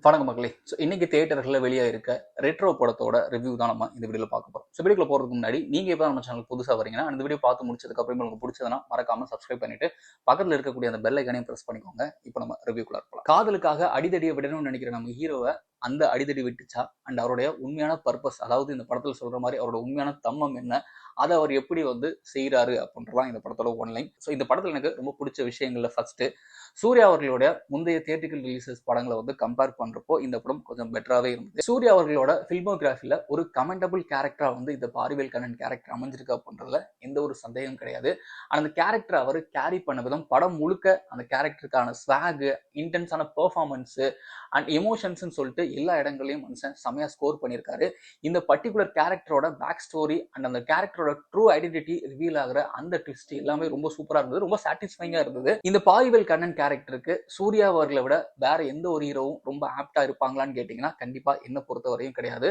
வணக்கம் மக்களே. இன்னைக்கு தியேட்டர்களில் வெளியே இருக்க ரெட்ரோ படத்தோட ரிவ்யூ தான் நம்ம இந்த வீடியோவில் பார்க்க போகிறோம். வீடியோக்குள்ள போகிறதுக்கு முன்னாடி நீங்கள் இப்போ நம்ம சேனல் புதுசாக வரீங்கன்னா அந்த வீடியோ பார்த்து முடிச்சதுக்கு அப்புறம் உங்களுக்கு பிடிச்சதுன்னா மறக்காம சப்ஸ்கிரைப் பண்ணிட்டு பக்கத்தில் இருக்கக்கூடிய அந்த பெல் ஐக்கனையும் ப்ரெஸ் பண்ணிக்கோங்க. இப்போ நம்ம ரிவ்யூக்குள்ள இருக்கலாம். காதலுக்காக அடிதடியை விடணும்னு நினைக்கிற நம்ம ஹீரோவை அந்த அடிதடி விட்டுச்சா அண்ட் அவருடைய உண்மையான பர்பஸ், அதாவது இந்த படத்தில் சொல்ற மாதிரி அவரோட உண்மையான தம்மம் என்ன, அதை அவர் எப்படி செய்யறாரு அப்படின்றதான் இந்த படத்தோட ஒன்லைன். ஸோ இந்த படத்தில் எனக்கு ரொம்ப பிடிச்ச விஷயங்கள்ல ஃபர்ஸ்ட் சூர்யா அவர்களோட முந்தைய தியேட்டர்கள் ரிலீசஸ் படங்களை கம்பேர் பண்றப்போ இந்த படம் கொஞ்சம் பெட்டராகவே இருந்தது. சூர்யா அவர்களோட ஃபில்மோகிராஃபில ஒரு கமெண்டபிள் கேரக்டரா இந்த பாரிவேல் கண்ணன் கேரக்டர் அமைஞ்சிருக்கு அப்படின்றதுல எந்த ஒரு சந்தேகம் கிடையாது. அந்த கேரக்டர் அவர் கேரி பண்ண விதம், படம் முழுக்க அந்த கேரக்டருக்கான ஸ்வாக், இன்டென்ஸான பெர்ஃபார்மன்ஸ் அண்ட் எமோஷன்ஸ் சொல்லிட்டு எல்லா இடங்களையும் மனுஷன் செமையா ஸ்கோர் பண்ணியிருக்காரு. இந்த பர்டிகுலர் கேரக்டரோட பேக் ஸ்டோரி அண்ட் அந்த கேரக்டரோட ட்ரூ ஐடென்டிட்டி ரிவீல் ஆகிற அந்த ட்விஸ்ட் எல்லாமே ரொம்ப சூப்பரா இருந்தது, ரொம்ப சாட்டிஸ்ஃபைங்கா இருந்தது. இந்த பாரிவேல் கண்ணன் கேரக்டருக்கு சூர்யா அவர்களை விட வேற எந்த ஒரு ஹீரோவும் ரொம்ப ஆப்டா இருப்பாங்களான்னு கேட்டீங்கன்னா கண்டிப்பா என்ன பொறுத்தவரையும் கிடையாது.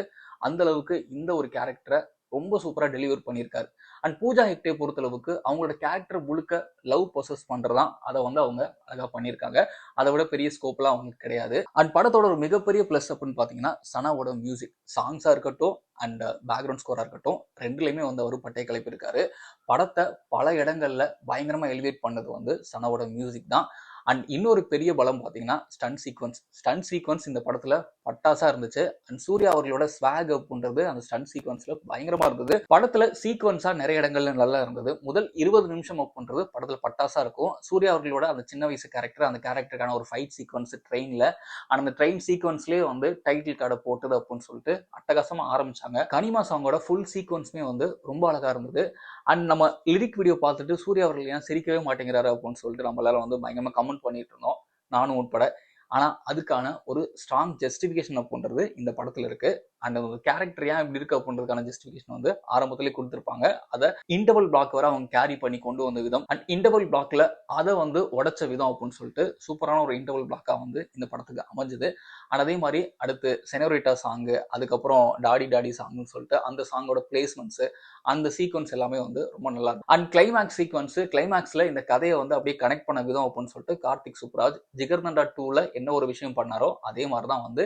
அந்த அளவுக்கு இந்த ஒரு கேரக்டரை ரொம்ப சூப்பரா டெலிவர் பண்ணியிருக்காரு. அண்ட் பூஜா ஹெக்டே பொறுத்தளவுக்கு அவங்களோட கேரக்டர் முழுக்க லவ் பொசஸ் பண்றதான், அதை அவங்க அழகா பண்ணியிருக்காங்க. அதை விட பெரிய ஸ்கோப்லாம் அவங்களுக்கு கிடையாது. அண்ட் படத்தோட ஒரு மிகப்பெரிய பிளஸ் அப்படின்னு பாத்தீங்கன்னா சனாவோட மியூசிக், சாங்ஸா இருக்கட்டும் அண்ட் பேக்ரவுண்ட் ஸ்கோரா இருக்கட்டும், ரெண்டுலையுமே அவர் பட்டை கிளப்பி இருக்காரு. படத்தை பல இடங்கள்ல பயங்கரமா எலிவேட் பண்ணது சனாவோட மியூசிக் தான். அண்ட் இன்னொரு பெரிய பலம் பார்த்தீங்கன்னா ஸ்டன் சீக்வன்ஸ் இந்த படத்துல பட்டாசா இருந்துச்சு. அண்ட் சூர்யா அவர்களோட ஸ்வாக் அப்படின்றது அந்த ஸ்டன் சீக்வன்ஸ்ல பயங்கரமா இருந்தது. படத்துல சீக்வன்ஸா நிறைய இடங்கள்ல நல்லா இருந்தது. முதல் 20 நிமிஷம் அப்படின்றது படத்துல பட்டாசா இருக்கும். சூர்யா அவர்களோட அந்த சின்ன வயசு கேரக்டர், அந்த கேரக்டருக்கான ஒரு ஃபைட் சீக்வன்ஸ் ட்ரெயின்ல, அந்த ட்ரெயின் சீக்வன்ஸ்லயே டைட்டில் கார்டை போட்டது அப்படின்னு சொல்லிட்டு அட்டகாசமா ஆரம்பிச்சாங்க. கனிமா சாங்கோட ஃபுல் சீக்வன்ஸுமே ரொம்ப அழகா இருந்தது. அண்ட் நம்ம லிரிக் வீடியோ பார்த்துட்டு சூர்யா அவர்கள் ஏன் சிரிக்கவே மாட்டேங்கிறாரு அப்படின்னு சொல்லிட்டு நம்மளால பயங்கரமா கமெண்ட் பண்ணிட்டு இருந்தோம், நானும் உட்பட. ஆனா அதுக்கான ஒரு ஸ்ட்ராங் ஜஸ்டிபிகேஷன் அப்படின்றது இந்த படத்துல இருக்கு. அண்ட் ஒரு கேரக்டர் ஏன் இப்படி இருக்கு அப்படின்றதுக்கான ஜஸ்டிபிகேஷன் ஆரம்பத்திலே கொடுத்திருப்பாங்க. அதை இன்டர்வல் பிளாக் வரை அவங்க கேரி பண்ணி கொண்டு வந்த விதம் அண்ட் இன்டர்வல் பிளாக்ல அதை உடைச்ச விதம் அப்படின்னு சொல்லிட்டு சூப்பரான ஒரு இன்டர்வல் பிளாக்கா இந்த படத்துக்கு அமைஞ்சது. அண்ட் அதே மாதிரி அடுத்து செனோரிட்டா சாங்கு, அதுக்கப்புறம் டாடி டாடி சாங்னு சொல்லிட்டு அந்த சாங்கோட பிளேஸ்மெண்ட்ஸ், அந்த சீக்வன்ஸ் எல்லாமே ரொம்ப நல்லா இருக்கும். அண்ட் கிளைமேக்ஸ் சீக்வன்ஸ், கிளைமேக்ஸ்ல இந்த கதையை அப்படியே கனெக்ட் பண்ண விதம் அப்படின்னு சொல்லிட்டு கார்த்திக் சுப்ராஜ் ஜிகர்தண்டா 2ல என்ன ஒரு விஷயம் பண்ணாரோ அதே மாதிரிதான்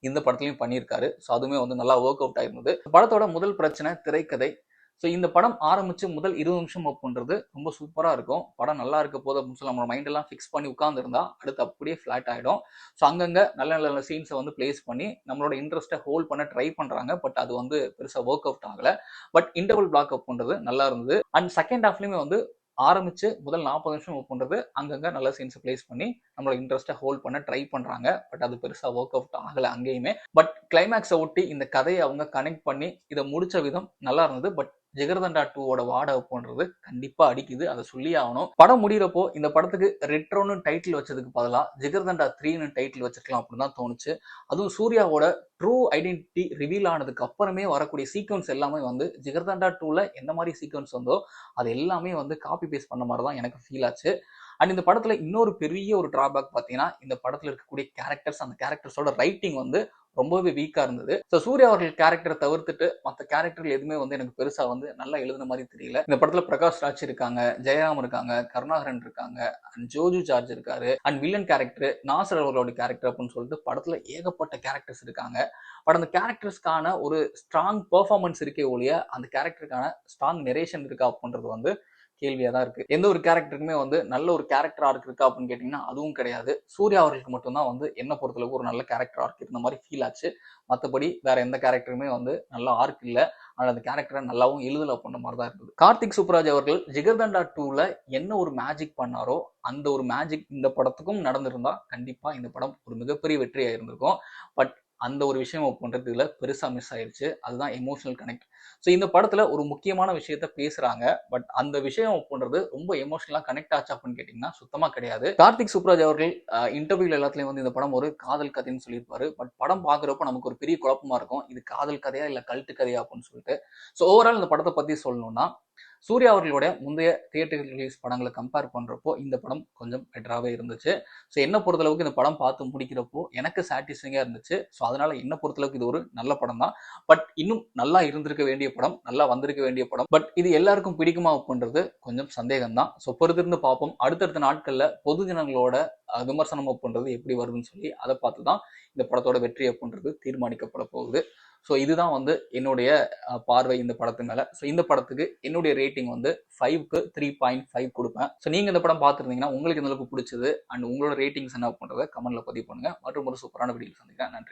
இந்த படத்துலயும் பண்ணியிருக்காரு. ஸோ அதுவுமே நல்லா ஒர்க் அவுட் ஆயிருந்தது. படத்தோட முதல் பிரச்சனை திரைக்கதை. ஸோ இந்த படம் ஆரம்பிச்சு முதல் 20 நிமிஷம் அப்படின்றது ரொம்ப சூப்பரா இருக்கும். படம் நல்லா இருக்க போது அப்படின்னு சொல்லி நம்ம மைண்ட் எல்லாம் ஃபிக்ஸ் பண்ணி உட்கார்ந்துருந்தா அடுத்து அப்படியே ஃபிளாட் ஆயிடும். ஸோ அங்கங்க நல்ல நல்ல சீன்ஸை பிளேஸ் பண்ணி நம்மளோட இன்ட்ரெஸ்ட்டை ஹோல்ட் பண்ண ட்ரை பண்றாங்க. பட் அது பெருசா ஒர்க் அவுட் ஆகல. பட் இன்டர்வல் பிளாக் அப்படின்றது நல்லா இருந்தது. அண்ட் செகண்ட் ஹாஃப்லயுமே ஆரம்பிச்சு முதல் 40 நிமிஷம் அப்படின்றது அங்கங்க நல்ல சீன்ஸை பிளேஸ் பண்ணி நம்மளோட இன்ட்ரெஸ்ட்டை ஹோல்ட் பண்ண ட்ரை பண்றாங்க. பட் அது பெருசா ஒர்க் அவுட் ஆகல அங்கேயுமே. பட் கிளைமேக்ஸை ஒட்டி இந்த கதையை அவங்க கனெக்ட் பண்ணி இதை முடிச்ச விதம் நல்லா இருந்தது. பட் ஜிகர்தண்டா 2வோட வாடை போன்றது கண்டிப்பா அடிக்குது, அதை சொல்லி ஆகணும். படம் முடிகிறப்போ இந்த படத்துக்கு ரெட்ரோன்னு டைட்டில் வச்சதுக்கு பதிலா ஜிகர்தண்டா 3ன்னு டைட்டில் வச்சிருக்கலாம் அப்படின்னு தான் தோணுச்சு. அதுவும் சூர்யாவோட ட்ரூ ஐடென்டிட்டி ரிவீல் ஆனதுக்கு அப்புறமே வரக்கூடிய சீக்வன்ஸ் எல்லாமே ஜிகர்தண்டா 2ல எந்த மாதிரி சீக்வன்ஸ் அது எல்லாமே காப்பி பேஸ்ட் பண்ண மாதிரி தான் எனக்கு ஃபீல் ஆச்சு. அண்ட் இந்த படத்துல இன்னொரு பெரிய ஒரு டிராபேக் பார்த்தீங்கன்னா இந்த படத்துல இருக்கக்கூடிய கேரக்டர்ஸ், அந்த கேரக்டர்ஸோட ரைட்டிங் ரொம்பவே வீக்கா இருந்தது. ஸோ சூர்யா அவர்கள் கேரக்டரை தவிர்த்துட்டு மற்ற கேரக்டர்கள் எதுவுமே எனக்கு பெருசா நல்லா எழுதுன மாதிரி தெரியல. இந்த படத்துல பிரகாஷ் ராஜ் இருக்காங்க, ஜெயராம் இருக்காங்க, கருணாகரன் இருக்காங்க, அண்ட் ஜோஜு ஜார்ஜ் இருக்காரு. அண்ட் வில்லன் கேரக்டர் நாசர் அவர்களோட கேரக்டர் அப்படின்னு சொல்லிட்டு படத்துல ஏகப்பட்ட கேரக்டர்ஸ் இருக்காங்க. பட் அந்த கேரக்டர்ஸ்க்கான ஒரு ஸ்ட்ராங் பெர்ஃபார்மன்ஸ் இருக்கே ஒழிய அந்த கேரக்டருக்கான ஸ்ட்ராங் நெரேஷன் இருக்கா அப்படின்றது கேள்வியா தான் இருக்கு. எந்த ஒரு கேரக்டருக்குமே நல்ல ஒரு கேரக்டர் ஆர்க் இருக்கா அப்படின்னு கேட்டீங்கன்னா அதுவும் கிடையாது. சூர்யா அவர்களுக்கு மட்டும்தான் என்ன பொறுத்தளவுக்கு ஒரு நல்ல கேரக்டர் ஆர்க் இருந்த மாதிரி ஃபீல் ஆச்சு. மற்றபடி வேற எந்த கேரக்டருமே நல்ல ஆர்க் இல்லை. ஆனால் அந்த கேரக்டரை நல்லாவும் எழுதல அப்படின்ற மாதிரி தான் இருந்தது. கார்த்திக் சுப்ராஜ் அவர்கள் ஜிகர்தண்டா 2ல என்ன ஒரு மேஜிக் பண்ணாரோ அந்த ஒரு மேஜிக் இந்த படத்துக்கும் நடந்திருந்தா கண்டிப்பா இந்த படம் ஒரு மிகப்பெரிய வெற்றியா இருந்திருக்கும். பட் அந்த ஒரு விஷயம் பண்றதுல பெருசா மிஸ் ஆயிடுச்சு. அதுதான் எமோஷனல் கனெக்ட். ஸோ இந்த படத்துல ஒரு முக்கியமான விஷயத்த பேசுறாங்க. பட் அந்த விஷயம் பண்றது ரொம்ப எமோஷனலா கனெக்ட் ஆச்சு அப்படின்னு கேட்டீங்கன்னா சுத்தமா கிடையாது. கார்த்திக் சுப்ராஜ் அவர்கள் இன்டர்வியூல எல்லாத்துலயும் இந்த படம் ஒரு காதல் கதைன்னு சொல்லியிருப்பாரு. பட் படம் பாக்குறப்ப நமக்கு ஒரு பெரிய குழப்பமா இருக்கும், இது காதல் கதையா இல்ல கல்ட்டு கதையா அப்படின்னு சொல்லிட்டு. ஸோ ஓவரால் இந்த படத்தை பத்தி சொல்லணும்னா சூர்யா அவர்களுடைய முந்தைய தியேட்டர் ரிலீஸ் படங்களை கம்பேர் பண்றப்போ இந்த படம் கொஞ்சம் பெட்டராகவே இருந்துச்சு. ஸோ என்ன பொறுத்தளவுக்கு இந்த படம் பார்த்து முடிக்கிறப்போ எனக்கு சாட்டிஸ்ஃபைங்காக இருந்துச்சு. ஸோ அதனால என்ன பொறுத்தளவுக்கு இது ஒரு நல்ல படம் தான். பட் இன்னும் நல்லா இருந்திருக்க வேண்டிய படம், நல்லா வந்திருக்க வேண்டிய படம். பட் இது எல்லாருக்கும் பிடிக்குமா அப்படின்றது கொஞ்சம் சந்தேகம் தான். ஸோ பொறுத்திருந்து பார்ப்போம். அடுத்தடுத்த நாட்கள்ல பொது ஜனங்களோட விமர்சனம் அப்படின்றது எப்படி வருதுன்னு சொல்லி அதை பார்த்து தான் இந்த படத்தோட வெற்றி அப்படின்றது தீர்மானிக்கப்பட போகுது. ஸோ இதுதான் வந்து என்னுடைய பார்வை இந்த படத்து மேல. ஸோ இந்த படத்துக்கு என்னுடைய ரேட்டிங் வந்து 5க்கு 3.5 கொடுப்பேன். ஸோ நீங்க இந்த படம் பார்த்துருந்தீங்கன்னா உங்களுக்கு எந்த அளவுக்கு பிடிச்சது அண்ட் உங்களோட ரேட்டிங்ஸ் என்ன அப்படின்றத கமெண்ட்ல பதிவு பண்ணுங்க. மற்றும் ஒரு சூப்பரான வீடியோ சந்திக்கிறேன். நன்றி.